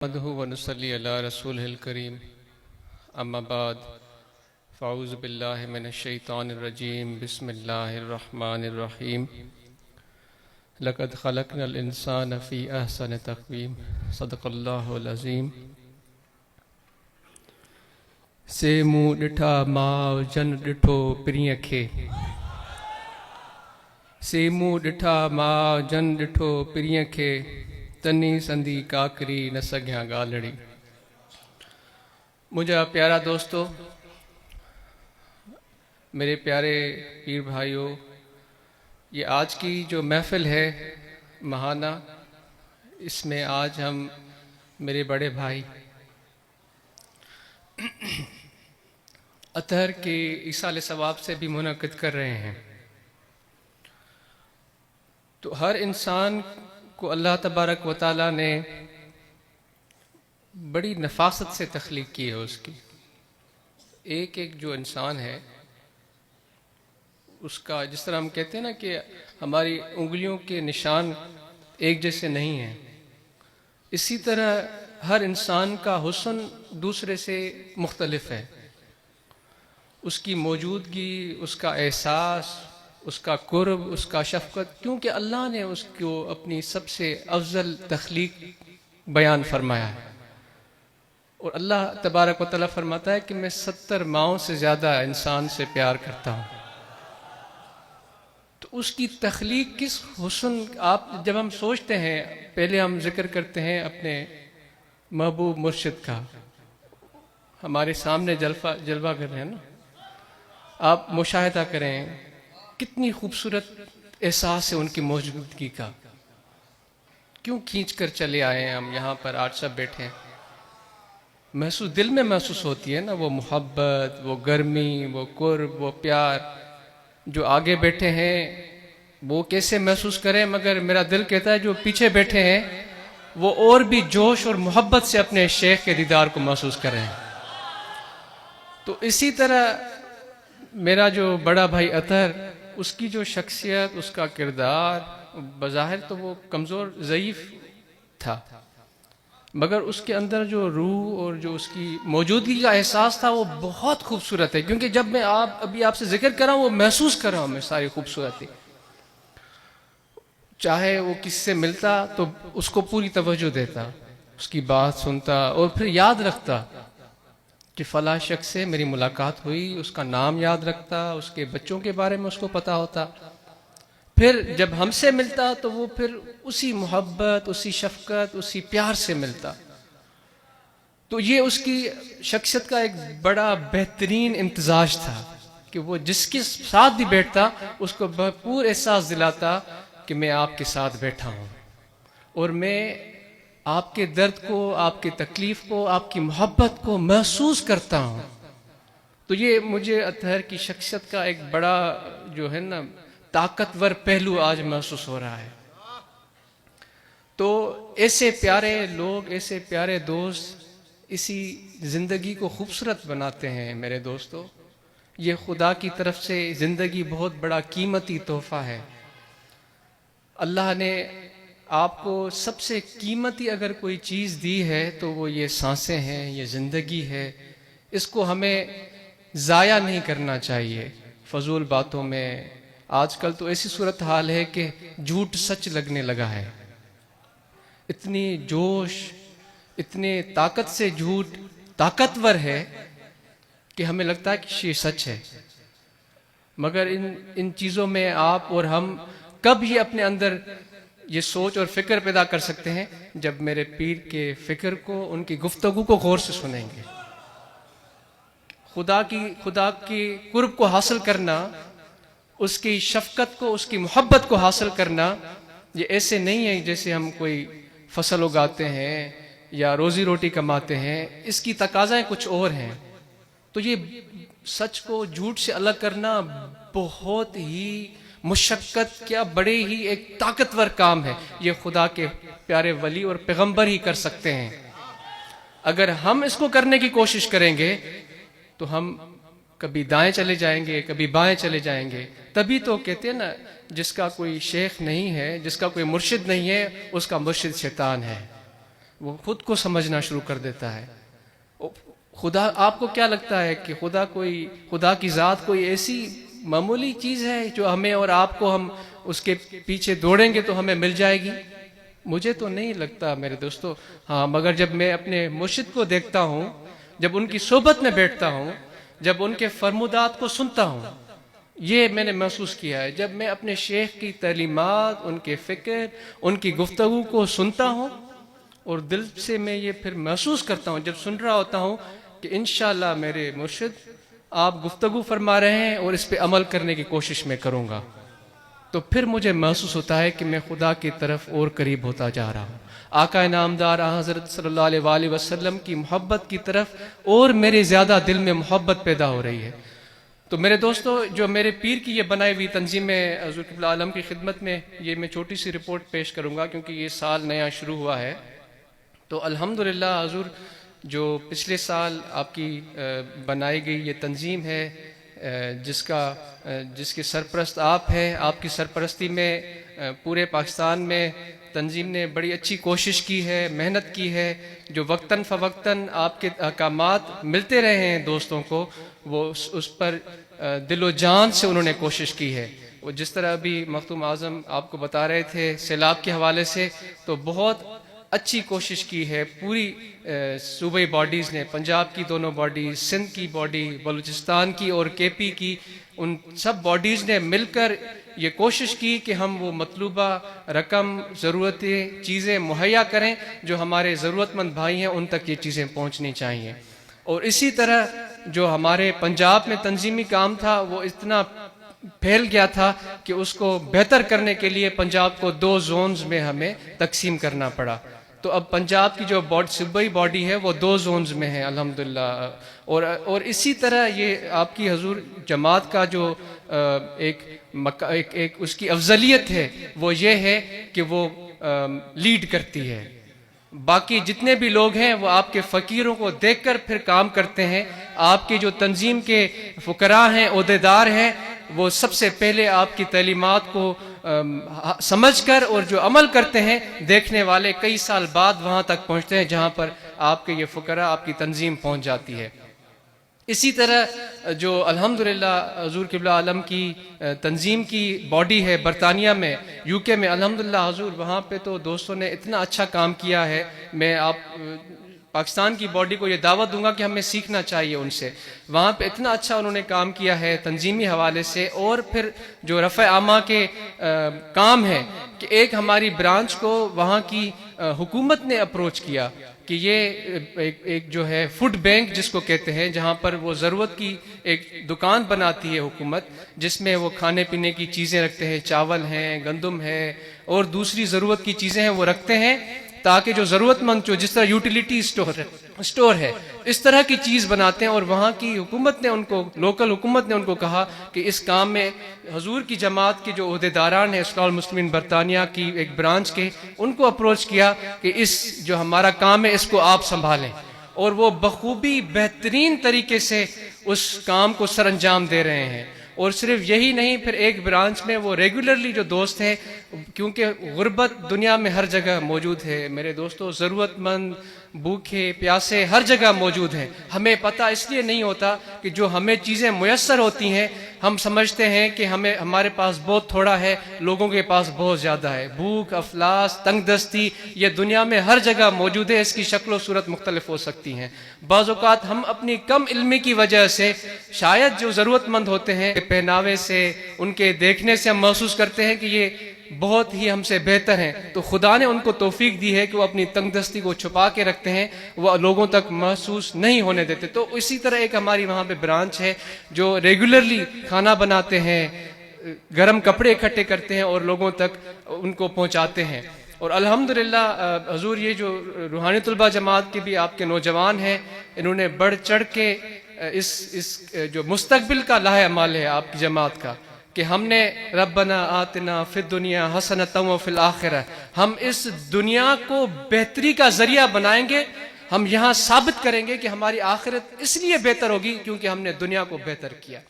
نحمده ونصلي على رسوله الكريم اما بعد فاعوذ باللہ من الشیطان الرجیم بسم اللہ الرحمن الرحیم لقد خلقنا الانسان فی احسن تقویم صدق اللہ العظیم سے منہ ڈٹھا ماؤ جن ڈٹھو پریئں کھے سے منہ ڈٹھا ماؤ جن ڈٹھو پریئں کھے تنی سندی کاکری نہ سگیاں گالڑی۔ مجھا پیارا دوستو، میرے پیارے پیر بھائیوں، یہ آج کی جو محفل ہے ماہانہ، اس میں آج ہم میرے بڑے بھائی اطہر کے ایصال ثواب سے بھی منعقد کر رہے ہیں۔ تو ہر انسان کو اللہ تبارک و تعالیٰ نے بڑی نفاست سے تخلیق کی ہے۔ اس کی ایک جو انسان ہے اس کا، جس طرح ہم کہتے ہیں نا کہ ہماری انگلیوں کے نشان ایک جیسے نہیں ہیں، اسی طرح ہر انسان کا حسن دوسرے سے مختلف ہے۔ اس کی موجودگی، اس کا احساس، اس کا قرب، اس کا شفقت، کیونکہ اللہ نے اس کو اپنی سب سے افضل تخلیق بیان فرمایا ہے۔ اور اللہ تبارک و تعالیٰ فرماتا ہے کہ میں 70 ماؤں سے زیادہ انسان سے پیار کرتا ہوں۔ تو اس کی تخلیق کس حسن، آپ جب ہم سوچتے ہیں، پہلے ہم ذکر کرتے ہیں اپنے محبوب مرشد کا، ہمارے سامنے جلوہ گر ہیں نا، آپ مشاہدہ کریں کتنی خوبصورت احساس ہے ان کی موجودگی کا۔ کیوں کھینچ کر چلے آئے ہیں ہم یہاں پر، آج سب بیٹھے ہیں، محسوس دل میں محسوس ہوتی ہے نا وہ محبت، وہ گرمی، وہ قرب، وہ پیار۔ جو آگے بیٹھے ہیں وہ کیسے محسوس کریں، مگر میرا دل کہتا ہے جو پیچھے بیٹھے ہیں وہ اور بھی جوش اور محبت سے اپنے شیخ کے دیدار کو محسوس کریں۔ تو اسی طرح میرا جو بڑا بھائی اطہر، اس کی جو شخصیت، اس کا کردار، بظاہر تو وہ کمزور ضعیف تھا، مگر اس کے اندر جو روح اور جو اس کی موجودگی کا احساس تھا وہ بہت خوبصورت ہے۔ کیونکہ جب میں ابھی آپ سے ذکر کر رہا ہوں، وہ محسوس کر رہا ہوں میں ساری خوبصورتی۔ چاہے وہ کس سے ملتا تو اس کو پوری توجہ دیتا، اس کی بات سنتا اور پھر یاد رکھتا کہ فلاں شخص سے میری ملاقات ہوئی، اس کا نام یاد رکھتا، اس کے بچوں کے بارے میں اس کو پتہ ہوتا۔ پھر جب ہم سے ملتا تو وہ پھر اسی محبت، اسی شفقت، اسی پیار سے ملتا۔ تو یہ اس کی شخصیت کا ایک بڑا بہترین امتزاج تھا کہ وہ جس کے ساتھ بھی بیٹھتا اس کو بھرپور احساس دلاتا کہ میں آپ کے ساتھ بیٹھا ہوں اور میں آپ کے درد کو، آپ کی تکلیف کو، آپ کی محبت کو محسوس کرتا ہوں۔ تو یہ مجھے اطہر کی شخصیت کا ایک بڑا جو ہے نا طاقتور پہلو آج محسوس ہو رہا ہے۔ تو ایسے پیارے لوگ، ایسے پیارے دوست اسی زندگی کو خوبصورت بناتے ہیں میرے دوستو۔ یہ خدا کی طرف سے زندگی بہت بڑا قیمتی تحفہ ہے۔ اللہ نے آپ کو سب سے قیمتی اگر کوئی چیز دی ہے تو وہ یہ سانسیں ہیں، یہ زندگی ہے۔ اس کو ہمیں ضائع نہیں کرنا چاہیے فضول باتوں میں۔ آج کل تو ایسی صورتحال ہے کہ جھوٹ سچ لگنے لگا ہے۔ اتنی جوش، اتنے طاقت سے جھوٹ طاقتور ہے کہ ہمیں لگتا ہے کہ یہ سچ ہے، مگر ان چیزوں میں آپ اور ہم کب یہ اپنے اندر یہ سوچ اور فکر پیدا کر سکتے ہیں جب میرے پیر کے فکر کو، ان کی گفتگو کو غور سے سنیں گے۔ خدا کی قرب کو حاصل کرنا، اس کی شفقت کو، اس کی محبت کو حاصل کرنا، یہ ایسے نہیں ہے جیسے ہم کوئی فصل اگاتے ہیں یا روزی روٹی کماتے ہیں، اس کی تقاضائیں کچھ اور ہیں۔ تو یہ سچ کو جھوٹ سے الگ کرنا بہت ہی مشقت کیا بڑے ہی ایک طاقتور کام ہے۔ یہ خدا کے پیارے ولی اور پیغمبر ہی کر سکتے ہیں۔ اگر ہم اس کو کرنے کی کوشش کریں گے تو ہم کبھی دائیں چلے جائیں گے، کبھی بائیں چلے جائیں گے۔ تبھی تو کہتے ہیں نا، جس کا کوئی شیخ نہیں ہے، جس کا کوئی مرشد نہیں ہے، اس کا مرشد شیطان ہے۔ وہ خود کو سمجھنا شروع کر دیتا ہے. خدا، آپ کو کیا لگتا ہے کہ خدا کی ذات کوئی ایسی معمولی چیز ہے جو ہمیں اور آپ کو، ہم اس کے پیچھے دوڑیں گے تو ہمیں مل جائے گی؟ مجھے تو نہیں لگتا میرے دوستو. ہاں، مگر جب میں اپنے مرشد کو دیکھتا ہوں، جب ان کی صحبت میں بیٹھتا ہوں، جب ان کے فرمودات کو سنتا ہوں، یہ میں نے محسوس کیا ہے. جب میں اپنے شیخ کی تعلیمات، ان کے فکر، ان کی گفتگو کو سنتا ہوں، اور دل سے میں یہ پھر محسوس کرتا ہوں جب سن رہا ہوتا ہوں کہ انشاءاللہ میرے مرشد آپ گفتگو فرما رہے ہیں اور اس پہ عمل کرنے کی کوشش میں کروں گا، تو پھر مجھے محسوس ہوتا ہے کہ میں خدا کی طرف اور قریب ہوتا جا رہا ہوں. آقا نامدار حضرت صلی اللہ علیہ وآلہ وسلم کی محبت کی طرف اور میرے زیادہ دل میں محبت پیدا ہو رہی ہے. تو میرے دوستو، جو میرے پیر کی یہ بنائی ہوئی تنظیم ہے، حضور قبلہ عالم کی خدمت میں یہ میں چھوٹی سی رپورٹ پیش کروں گا کیونکہ یہ سال نیا شروع ہوا ہے. تو الحمدللہ حضور، جو پچھلے سال آپ کی بنائی گئی یہ تنظیم ہے، جس کے سرپرست آپ ہیں، آپ کی سرپرستی میں پورے پاکستان میں تنظیم نے بڑی اچھی کوشش کی ہے، محنت کی ہے. جو وقتاً فوقتاً آپ کے احکامات ملتے رہے ہیں دوستوں کو، وہ اس پر دل و جان سے انہوں نے کوشش کی ہے. وہ جس طرح ابھی مختوم اعظم آپ کو بتا رہے تھے سیلاب کے حوالے سے، تو بہت اچھی کوشش کی ہے پوری صوبائی باڈیز نے، پنجاب کی دونوں باڈیز، سندھ کی باڈی، بلوچستان کی اور کے پی کی، ان سب باڈیز نے مل کر یہ کوشش کی کہ ہم وہ مطلوبہ رقم، ضرورتیں، چیزیں مہیا کریں جو ہمارے ضرورت مند بھائی ہیں، ان تک یہ چیزیں پہنچنی چاہیے. اور اسی طرح جو ہمارے پنجاب میں تنظیمی کام تھا وہ اتنا پھیل گیا تھا کہ اس کو بہتر کرنے کے لیے پنجاب کو 2 زونز میں ہمیں تقسیم کرنا پڑا. تو اب پنجاب کی جو صوبائی باڈی ہے وہ 2 زونز میں ہے الحمدللہ. اور اسی طرح یہ آپ کی حضور جماعت کا جو ایک اس کی افضلیت ہے وہ یہ ہے کہ وہ لیڈ کرتی ہے. باقی جتنے بھی لوگ ہیں وہ آپ کے فقیروں کو دیکھ کر پھر کام کرتے ہیں. آپ کے جو تنظیم کے فقراء ہیں، عہدیدار ہیں، وہ سب سے پہلے آپ کی تعلیمات کو سمجھ کر اور جو عمل کرتے ہیں، دیکھنے والے کئی سال بعد وہاں تک پہنچتے ہیں جہاں پر آپ کے یہ فقراء، آپ کی تنظیم پہنچ جاتی ہے. اسی طرح جو الحمدللہ حضور قبلہ عالم کی تنظیم کی باڈی ہے برطانیہ میں، یو کے میں، الحمدللہ حضور وہاں پہ تو دوستوں نے اتنا اچھا کام کیا ہے. میں آپ پاکستان کی باڈی کو یہ دعوت دوں گا کہ ہمیں سیکھنا چاہیے ان سے. وہاں پہ اتنا اچھا انہوں نے کام کیا ہے تنظیمی حوالے سے. اور پھر جو رفع عامہ کے کام ہے کہ ایک ہماری برانچ کو وہاں کی حکومت نے اپروچ کیا کہ یہ ایک جو ہے فوڈ بینک جس کو کہتے ہیں، جہاں پر وہ ضرورت کی ایک دکان بناتی ہے حکومت، جس میں وہ کھانے پینے کی چیزیں رکھتے ہیں، چاول ہیں، گندم ہے اور دوسری ضرورت کی چیزیں ہیں وہ رکھتے ہیں، تاکہ جو ضرورت مند، جو جس طرح یوٹیلیٹی اسٹور ہے، اس طرح کی چیز بناتے ہیں. اور وہاں کی حکومت نے ان کو، لوکل حکومت نے ان کو کہا کہ اس کام میں حضور کی جماعت کے جو عہدیداران ہیں اصلاح المسلمین برطانیہ کی ایک برانچ کے، ان کو اپروچ کیا کہ اس جو ہمارا کام ہے اس کو آپ سنبھالیں. اور وہ بخوبی بہترین طریقے سے اس کام کو سر انجام دے رہے ہیں. اور صرف یہی نہیں، پھر ایک برانچ میں وہ ریگولرلی جو دوست ہیں، کیونکہ غربت دنیا میں ہر جگہ موجود ہے میرے دوستو، ضرورت مند، بھوکے پیاسے ہر جگہ موجود ہیں. ہمیں پتہ اس لیے نہیں ہوتا کہ جو ہمیں چیزیں میسر ہوتی ہیں، ہم سمجھتے ہیں کہ ہمارے پاس بہت تھوڑا ہے، لوگوں کے پاس بہت زیادہ ہے. بھوک، افلاس، تنگ دستی یہ دنیا میں ہر جگہ موجود ہے. اس کی شکل و صورت مختلف ہو سکتی ہیں. بعض اوقات ہم اپنی کم علمی کی وجہ سے شاید جو ضرورت مند ہوتے ہیں، پہناوے سے، ان کے دیکھنے سے ہم محسوس کرتے ہیں کہ یہ بہت ہی ہم سے بہتر ہیں. تو خدا نے ان کو توفیق دی ہے کہ وہ اپنی تنگ دستی کو چھپا کے رکھتے ہیں، وہ لوگوں تک محسوس نہیں ہونے دیتے. تو اسی طرح ایک ہماری وہاں پہ برانچ ہے جو ریگولرلی کھانا بناتے ہیں، گرم کپڑے اکٹھے کرتے ہیں اور لوگوں تک ان کو پہنچاتے ہیں. اور الحمدللہ حضور یہ جو روحانی طلبہ جماعت کے بھی آپ کے نوجوان ہیں، انہوں نے بڑھ چڑھ کے اس جو مستقبل کا لاہ عمل ہے آپ کی جماعت کا، کہ ہم نے ربنا آتنا فی الدنیا حسنۃ وفی الآخرہ، ہم اس دنیا کو بہتری کا ذریعہ بنائیں گے. ہم یہاں ثابت کریں گے کہ ہماری آخرت اس لیے بہتر ہوگی کیونکہ ہم نے دنیا کو بہتر کیا.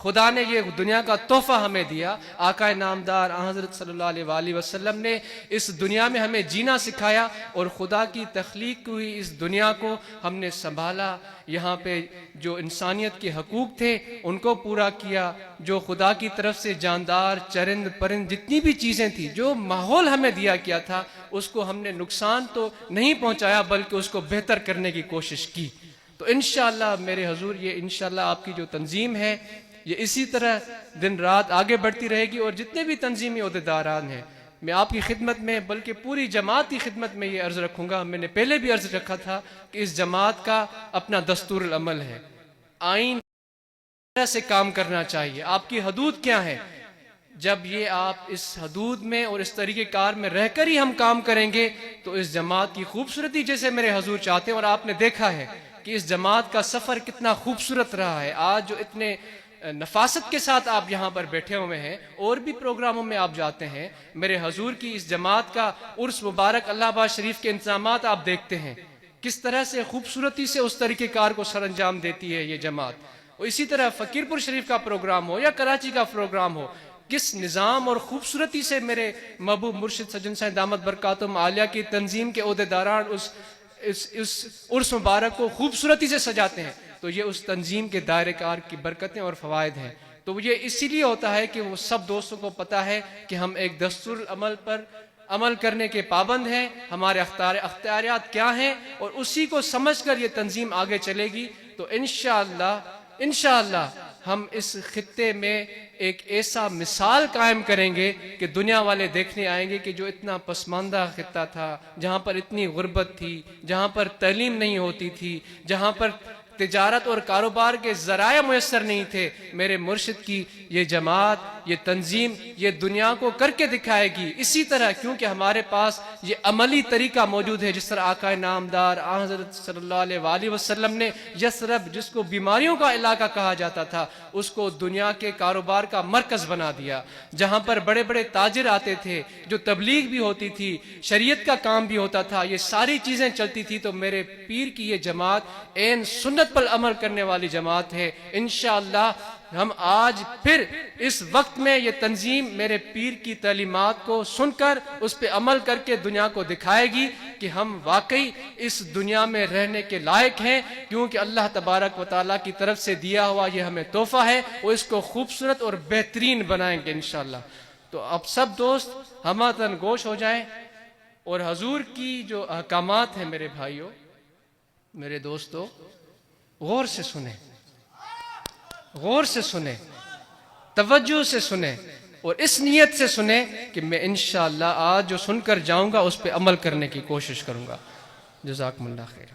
خدا نے یہ دنیا کا تحفہ ہمیں دیا، آقا نامدار حضرت صلی اللہ علیہ وآلہ وسلم نے اس دنیا میں ہمیں جینا سکھایا، اور خدا کی تخلیق ہوئی اس دنیا کو ہم نے سنبھالا، یہاں پہ جو انسانیت کے حقوق تھے ان کو پورا کیا، جو خدا کی طرف سے جاندار چرند پرند جتنی بھی چیزیں تھیں، جو ماحول ہمیں دیا کیا تھا، اس کو ہم نے نقصان تو نہیں پہنچایا بلکہ اس کو بہتر کرنے کی کوشش کی۔ تو انشاءاللہ میرے حضور، یہ انشاءاللہ آپ کی جو تنظیم ہے یہ اسی طرح دن رات آگے بڑھتی رہے گی، اور جتنے بھی تنظیمی عہدیداران ہیں، میں آپ کی خدمت میں بلکہ پوری جماعت کی خدمت میں یہ عرض رکھوں گا، میں نے پہلے بھی عرض رکھا تھا کہ اس جماعت کا اپنا دستور العمل ہے، آئین طرح سے کام کرنا چاہیے۔ آپ کی حدود کیا ہے؟ جب یہ آپ اس حدود میں اور اس طریقہ کار میں رہ کر ہی ہم کام کریں گے تو اس جماعت کی خوبصورتی جیسے میرے حضور چاہتے ہیں، اور آپ نے دیکھا ہے کہ اس جماعت کا سفر کتنا خوبصورت رہا ہے۔ آج جو اتنے نفاست کے ساتھ آپ یہاں پر بیٹھے ہوئے ہیں، اور بھی پروگراموں میں آپ جاتے ہیں، میرے حضور کی اس جماعت کا عرس مبارک اللہ آباد شریف کے انتظامات آپ دیکھتے ہیں، کس طرح سے خوبصورتی سے اس طریقہ کار کو سر انجام دیتی ہے یہ جماعت۔ اور اسی طرح فقیر پور شریف کا پروگرام ہو یا کراچی کا پروگرام ہو، کس نظام اور خوبصورتی سے میرے محبوب مرشد سجن صاحب دامت برکاتہم عالیہ کی تنظیم کے عہدیداران اس عرس مبارک کو خوبصورتی سے سجاتے ہیں، تو یہ اس تنظیم کے دائرہ کار کی برکتیں اور فوائد ہیں۔ تو یہ اسی لیے ہوتا ہے کہ وہ سب دوستوں کو پتہ ہے کہ ہم ایک دستور العمل پر عمل کرنے کے پابند ہیں، ہمارے اختیارات کیا ہیں، اور اسی کو سمجھ کر یہ تنظیم آگے چلے گی۔ تو انشاءاللہ ہم اس خطے میں ایک ایسا مثال قائم کریں گے کہ دنیا والے دیکھنے آئیں گے کہ جو اتنا پسماندہ خطہ تھا، جہاں پر اتنی غربت تھی، جہاں پر تعلیم نہیں ہوتی تھی، جہاں پر تجارت اور کاروبار کے ذرائع میسر نہیں تھے، میرے مرشد کی یہ جماعت، یہ تنظیم یہ دنیا کو کر کے دکھائے گی۔ اسی طرح کیونکہ ہمارے پاس یہ عملی طریقہ موجود ہے، جس طرح آقا نامدار حضرت صلی اللہ علیہ وآلہ وسلم نے یثرب، جس کو بیماریوں کا علاقہ کہا جاتا تھا، اس کو دنیا کے کاروبار کا مرکز بنا دیا، جہاں پر بڑے بڑے تاجر آتے تھے، جو تبلیغ بھی ہوتی تھی، شریعت کا کام بھی ہوتا تھا، یہ ساری چیزیں چلتی تھی۔ تو میرے پیر کی یہ جماعت عین سنت پر عمل کرنے والی جماعت ہے۔ انشاءاللہ ہم آج پھر اس وقت میں یہ تنظیم میرے پیر کی تعلیمات کو سن کر اس پہ عمل کر کے دنیا کو دکھائے گی کہ ہم واقعی اس دنیا میں رہنے کے لائق ہیں، کیونکہ اللہ تبارک و تعالیٰ کی طرف سے دیا ہوا یہ ہمیں تحفہ ہے، وہ اس کو خوبصورت اور بہترین بنائیں گے انشاءاللہ۔ تو اب سب دوست ہمہ گوش ہو جائیں، اور حضور کی جو احکامات ہیں میرے بھائیوں، میرے دوستو، غور سے سنیں، غور سے سنیں، توجہ سے سنیں، اور اس نیت سے سنیں کہ میں انشاءاللہ آج جو سن کر جاؤں گا اس پہ عمل کرنے کی کوشش کروں گا۔ جزاکم اللہ خیر۔